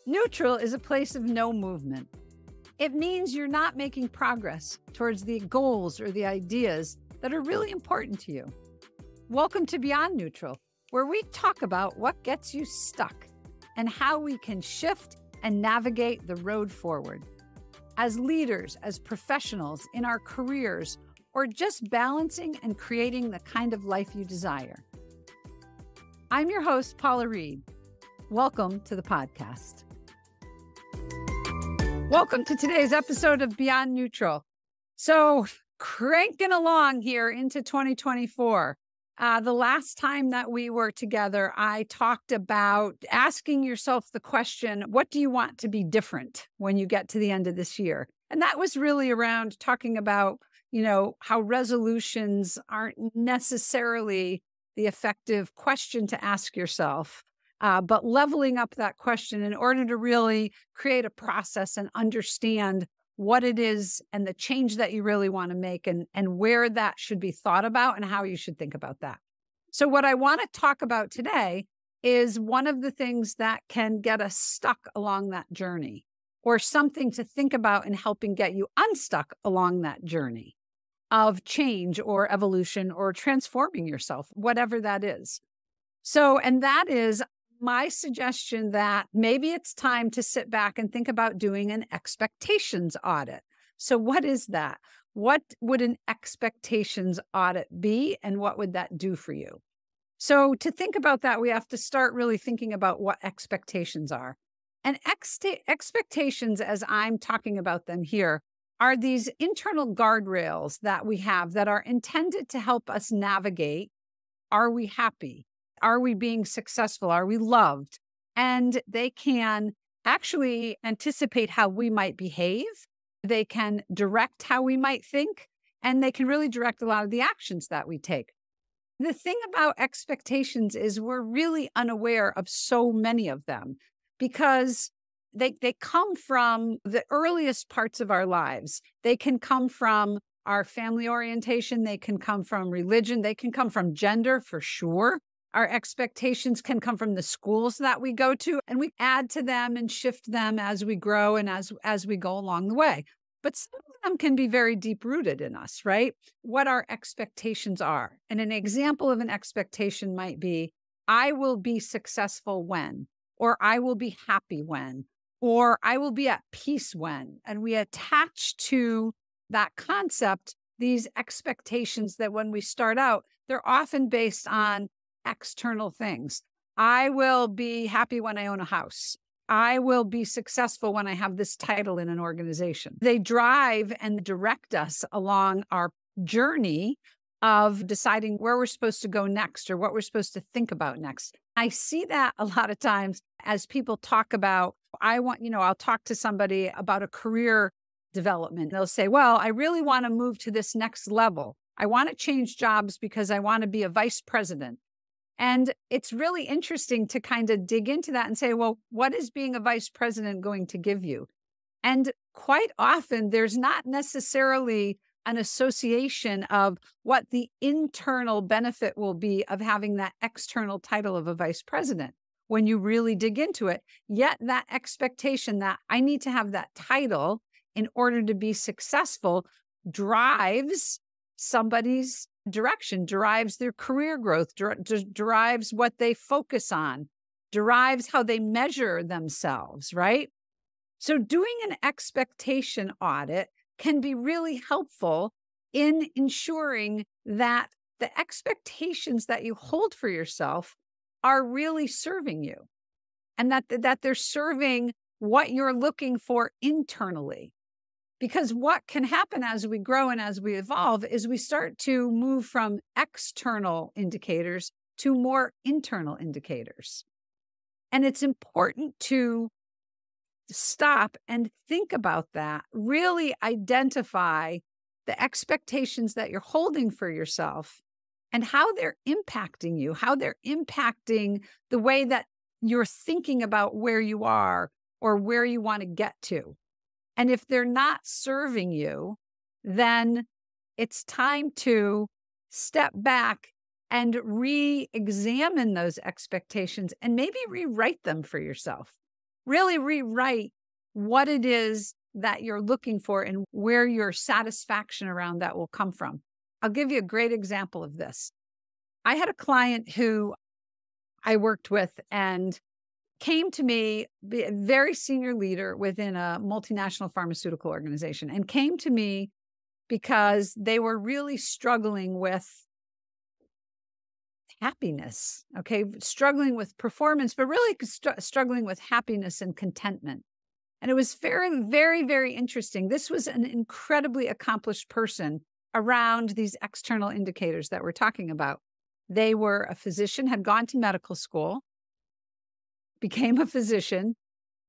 Neutral is a place of no movement. It means you're not making progress towards the goals or the ideas that are really important to you. Welcome to Beyond Neutral, where we talk about what gets you stuck and how we can shift and navigate the road forward. As leaders, as professionals in our careers, or just balancing and creating the kind of life you desire. I'm your host, Paula Reed. Welcome to the podcast. Welcome to today's episode of Beyond Neutral. So, cranking along here into 2024. The last time that we were together, I talked about asking yourself the question, what do you want to be different when you get to the end of this year? And that was really around talking about, how resolutions aren't necessarily the effective question to ask yourself. But leveling up that question in order to really create a process and understand what it is and the change that you really want to make and where that should be thought about and how you should think about that. So what I want to talk about today is one of the things that can get us stuck along that journey, or something to think about in helping get you unstuck along that journey of change or evolution or transforming yourself, whatever that is. So, and that is my suggestion that maybe it's time to sit back and think about doing an expectations audit. So what is that? What would an expectations audit be, and what would that do for you? So to think about that, we have to start really thinking about what expectations are. And expectations, as I'm talking about them here, are these internal guardrails that we have that are intended to help us navigate. Are we happy? Are we being successful? Are we loved? And they can actually anticipate how we might behave. They can direct how we might think, and they can really direct a lot of the actions that we take. The thing about expectations is we're really unaware of so many of them because they come from the earliest parts of our lives. They can come from our family orientation. They can come from religion. They can come from gender, for sure. Our expectations can come from the schools that we go to, and we add to them and shift them as we grow and as we go along the way. But some of them can be very deep-rooted in us, right? What our expectations are. And an example of an expectation might be, I will be successful when, or I will be happy when, or I will be at peace when. And we attach to that concept these expectations that when we start out, they're often based on external things. I will be happy when I own a house. I will be successful when I have this title in an organization. They drive and direct us along our journey of deciding where we're supposed to go next or what we're supposed to think about next. I see that a lot of times as people talk about, I'll talk to somebody about a career development. They'll say, well, I really want to move to this next level. I want to change jobs because I want to be a vice president. And it's really interesting to kind of dig into that and say, well, what is being a vice president going to give you? And quite often, there's not necessarily an association of what the internal benefit will be of having that external title of a vice president when you really dig into it. Yet that expectation that I need to have that title in order to be successful drives somebody's direction, derives their career growth, derives what they focus on, derives how they measure themselves, right? So doing an expectation audit can be really helpful in ensuring that the expectations that you hold for yourself are really serving you and that they're serving what you're looking for internally. Because what can happen as we grow and as we evolve is we start to move from external indicators to more internal indicators. And it's important to stop and think about that, really identify the expectations that you're holding for yourself and how they're impacting you, how they're impacting the way that you're thinking about where you are or where you want to get to. And if they're not serving you, then it's time to step back and re-examine those expectations and maybe rewrite them for yourself. really rewrite what it is that you're looking for and where your satisfaction around that will come from. I'll give you a great example of this. I had a client who I worked with and came to me, a very senior leader within a multinational pharmaceutical organization, and came to me because they were really struggling with happiness, okay? Struggling with performance, but really struggling with happiness and contentment. And it was very, very, very interesting. This was an incredibly accomplished person around these external indicators that we're talking about. They were a physician, had gone to medical school, became a physician,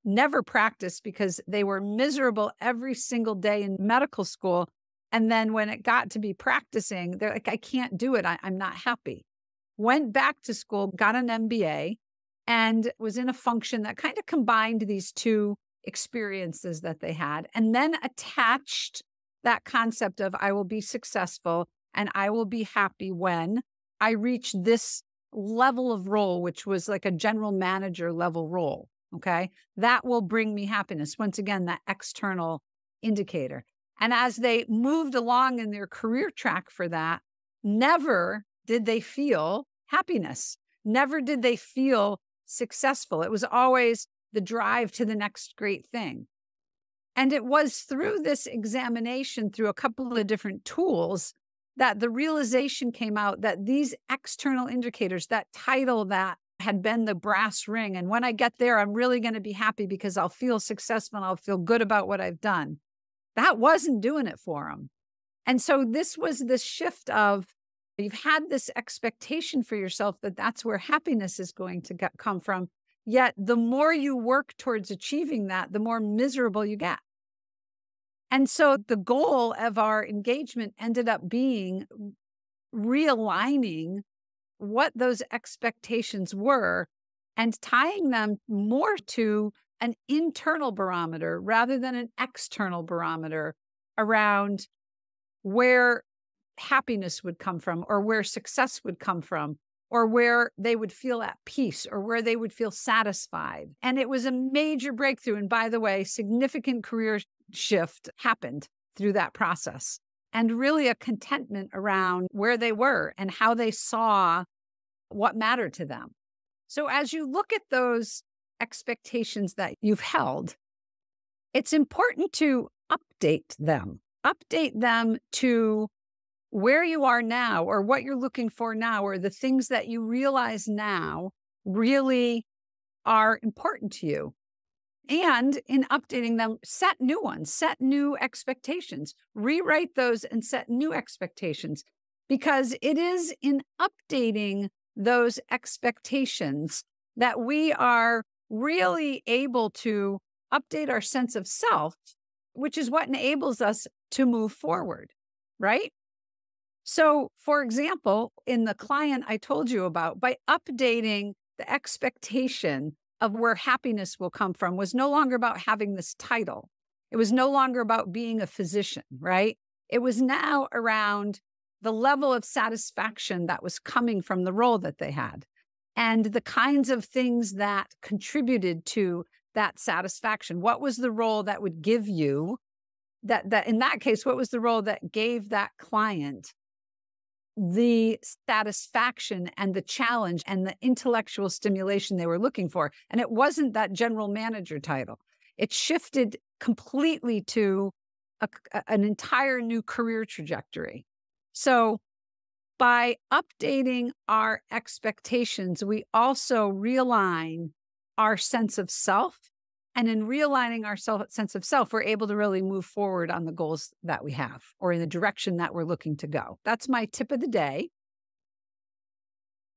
never practiced because they were miserable every single day in medical school. And then when it got to be practicing, they're like, I can't do it. I'm not happy. Went back to school, got an MBA, and was in a function that kind of combined these two experiences that they had, and then attached that concept of I will be successful and I will be happy when I reach this level of role, which was like a general manager level role. Okay. That will bring me happiness. Once again, that external indicator. And as they moved along in their career track for that, never did they feel happiness. Never did they feel successful. It was always the drive to the next great thing. And it was through this examination, through a couple of different tools, that the realization came out that these external indicators, that title that had been the brass ring, and when I get there, I'm really going to be happy because I'll feel successful and I'll feel good about what I've done. That wasn't doing it for them. And so this was the shift of, you've had this expectation for yourself that that's where happiness is going to come from. Yet the more you work towards achieving that, the more miserable you get. And so the goal of our engagement ended up being realigning what those expectations were and tying them more to an internal barometer rather than an external barometer around where happiness would come from, or where success would come from, or where they would feel at peace, or where they would feel satisfied. And it was a major breakthrough. And by the way, significant career shift happened through that process, and really a contentment around where they were and how they saw what mattered to them. So as you look at those expectations that you've held, it's important to update them to where you are now, or what you're looking for now, or the things that you realize now really are important to you. And in updating them, set new ones, set new expectations, rewrite those and set new expectations, because it is in updating those expectations that we are really able to update our sense of self, which is what enables us to move forward, right? So, for example, in the client I told you about, by updating the expectation of where happiness will come from, was no longer about having this title. It was no longer about being a physician, right? It was now around the level of satisfaction that was coming from the role that they had, and the kinds of things that contributed to that satisfaction. What was the role that would give you that in that case, what was the role that gave that client the satisfaction and the challenge and the intellectual stimulation they were looking for? And it wasn't that general manager title. It shifted completely to an entire new career trajectory. So by updating our expectations, we also realign our sense of self. And in realigning our sense of self, we're able to really move forward on the goals that we have, or in the direction that we're looking to go. That's my tip of the day.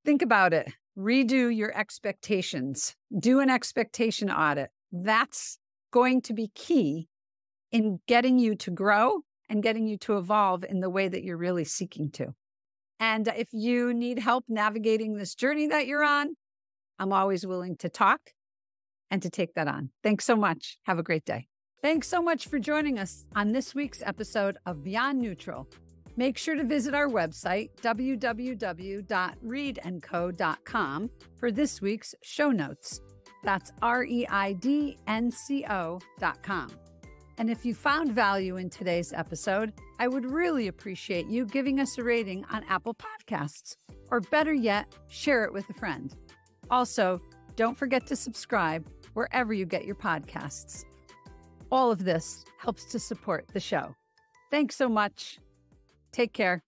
Think about it. Redo your expectations. Do an expectation audit. That's going to be key in getting you to grow and getting you to evolve in the way that you're really seeking to. And if you need help navigating this journey that you're on, I'm always willing to talk and to take that on. Thanks so much. Have a great day. Thanks so much for joining us on this week's episode of Beyond Neutral. Make sure to visit our website, www.readandco.com, for this week's show notes. That's reidnco.com. And if you found value in today's episode, I would really appreciate you giving us a rating on Apple Podcasts, or better yet, share it with a friend. Also, don't forget to subscribe wherever you get your podcasts. All of this helps to support the show. Thanks so much. Take care.